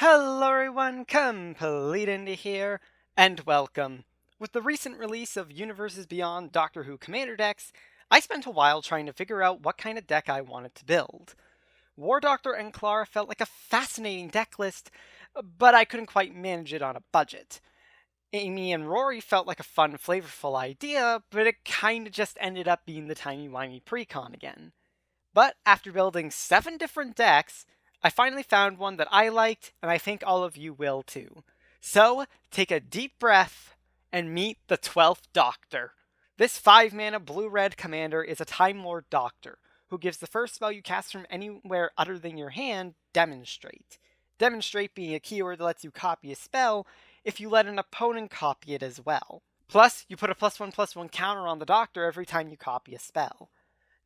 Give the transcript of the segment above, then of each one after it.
Hello everyone, CompleteIndie here, and welcome. With the recent release of Universes Beyond Doctor Who Commander decks, I spent a while trying to figure out what kind of deck I wanted to build. War Doctor and Clara felt like a fascinating deck list, but I couldn't quite manage it on a budget. Amy and Rory felt like a fun, flavorful idea, but it kinda just ended up being the timey-wimey precon again. But after building 7 different decks, I finally found one that I liked, and I think all of you will too. So, take a deep breath and meet the 12th Doctor. This 5-mana blue-red commander is a Time Lord Doctor, who gives the first spell you cast from anywhere other than your hand, Demonstrate. Demonstrate being a keyword that lets you copy a spell if you let an opponent copy it as well. Plus, you put a +1/+1 counter on the Doctor every time you copy a spell.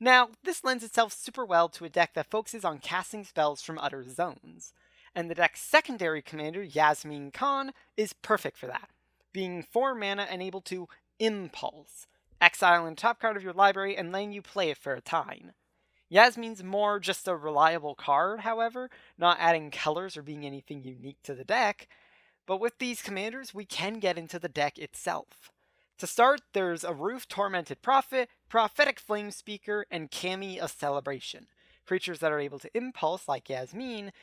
Now, this lends itself super well to a deck that focuses on casting spells from other zones, and the deck's secondary commander, Yasmin Khan, is perfect for that, being 4 mana and able to Impulse, exiling the top card of your library and letting you play it for a time. Yasmin's more just a reliable card, however, not adding colors or being anything unique to the deck, but with these commanders, we can get into the deck itself. To start, there's a Roof Tormented Prophet, Prophetic Flame Speaker, and Kami of Celebration, creatures that are able to impulse like Yasmin,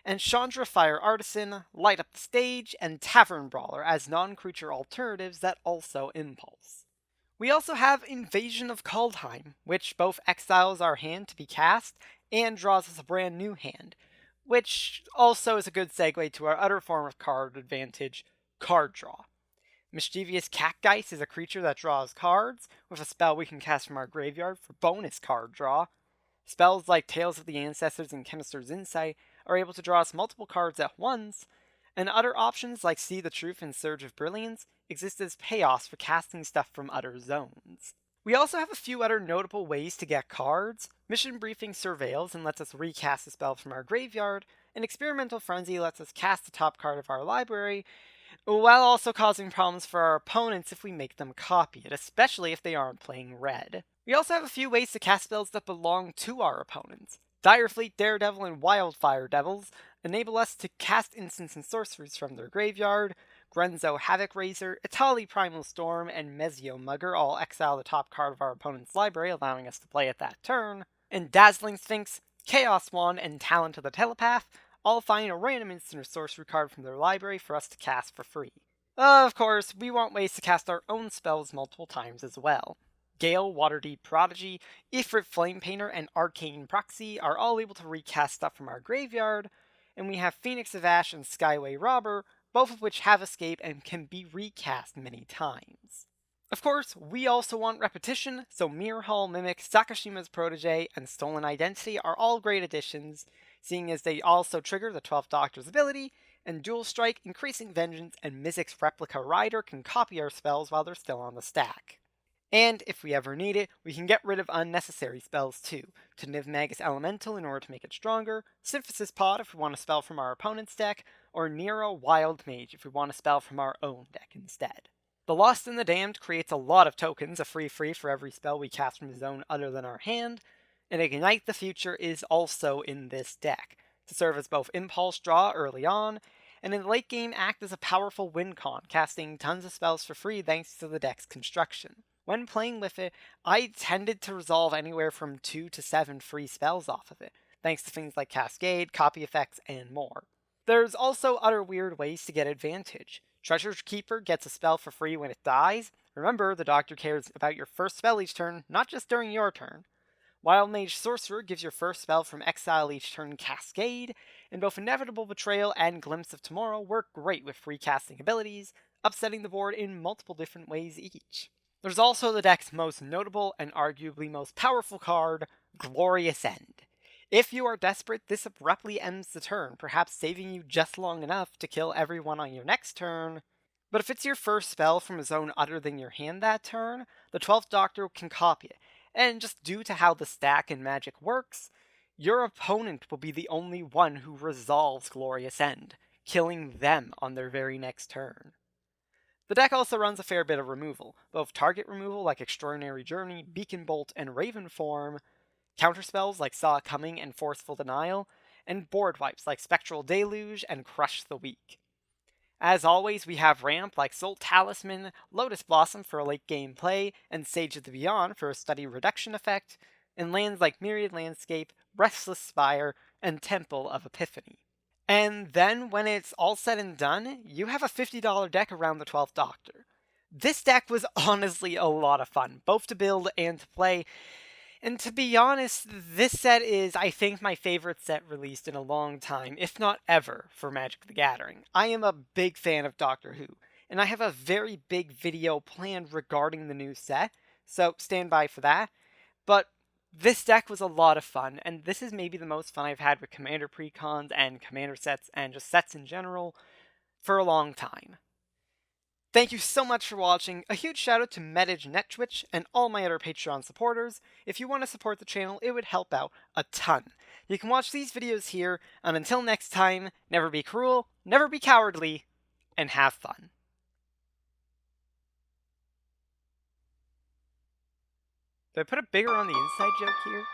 and Chandra Fire Artisan, Light Up the Stage, and Tavern Brawler as non-creature alternatives that also impulse. We also have Invasion of Kaldheim, which both exiles our hand to be cast and draws us a brand new hand, which also is a good segue to our other form of card advantage, card draw. Mischievous Cactgeist is a creature that draws cards, with a spell we can cast from our graveyard for bonus card draw. Spells like Tales of the Ancestors and Chemist's Insight are able to draw us multiple cards at once, and other options like See the Truth and Surge of Brilliance exist as payoffs for casting stuff from other zones. We also have a few other notable ways to get cards. Mission Briefing surveils and lets us recast a spell from our graveyard, and Experimental Frenzy lets us cast the top card of our library, while also causing problems for our opponents if we make them copy it, especially if they aren't playing red. We also have a few ways to cast spells that belong to our opponents. Direfleet, Daredevil, and Wildfire Devils enable us to cast instants and sorceries from their graveyard. Grenzo Havoc Razor, Itali Primal Storm, and Mezio Mugger all exile the top card of our opponent's library, allowing us to play it that turn. And Dazzling Sphinx, Chaos Wand, and Talent of the Telepath all find a random instant or sorcery card from their library for us to cast for free. Of course, we want ways to cast our own spells multiple times as well. Gale, Waterdeep Prodigy, Ifrit Flame Painter, and Arcane Proxy are all able to recast stuff from our graveyard, and we have Phoenix of Ash and Skyway Robber, both of which have escape and can be recast many times. Of course, we also want repetition, so Mirror Hall Mimic, Sakashima's Protege, and Stolen Identity are all great additions, seeing as they also trigger the 12th Doctor's ability, and Dual Strike, Increasing Vengeance, and Mizzix's Replica Rider can copy our spells while they're still on the stack. And if we ever need it, we can get rid of unnecessary spells too, to Niv Magus Elemental in order to make it stronger, Synthesis Pod if we want a spell from our opponent's deck, or Nero Wild Mage if we want a spell from our own deck instead. The Lost and the Damned creates a lot of tokens, a free for every spell we cast from a zone other than our hand, and Ignite the Future is also in this deck, to serve as both impulse draw early on, and in the late game act as a powerful win con, casting tons of spells for free thanks to the deck's construction. When playing with it, I tended to resolve anywhere from 2 to 7 free spells off of it, thanks to things like Cascade, Copy Effects, and more. There's also other weird ways to get advantage. Treasure Keeper gets a spell for free when it dies. Remember, the Doctor cares about your first spell each turn, not just during your turn. Wild Mage Sorcerer gives your first spell from exile each turn Cascade, and both Inevitable Betrayal and Glimpse of Tomorrow work great with free casting abilities, upsetting the board in multiple different ways each. There's also the deck's most notable and arguably most powerful card, Glorious End. If you are desperate, this abruptly ends the turn, perhaps saving you just long enough to kill everyone on your next turn. But if it's your first spell from a zone other than your hand that turn, the 12th Doctor can copy it, and just due to how the stack in Magic works, your opponent will be the only one who resolves Glorious End, killing them on their very next turn. The deck also runs a fair bit of removal, both target removal like Extraordinary Journey, Beacon Bolt, and Raven Form, counterspells like Saw It Coming and Forceful Denial, and board wipes like Spectral Deluge and Crush the Weak. As always, we have ramp like Soul Talisman, Lotus Blossom for late game play, and Sage of the Beyond for a study reduction effect, and lands like Myriad Landscape, Restless Spire, and Temple of Epiphany. And then, when it's all said and done, you have a $50 deck around the 12th Doctor. This deck was honestly a lot of fun, both to build and to play, and to be honest, this set is, I think, my favorite set released in a long time, if not ever, for Magic the Gathering. I am a big fan of Doctor Who, and I have a very big video planned regarding the new set, so stand by for that. But this deck was a lot of fun, and this is maybe the most fun I've had with Commander Precons and Commander sets and just sets in general for a long time. Thank you so much for watching. A huge shout out to Medage NetTwitch and all my other Patreon supporters. If you want to support the channel, it would help out a ton. You can watch these videos here, and until next time, never be cruel, never be cowardly, and have fun. Did I put a bigger on the inside joke here?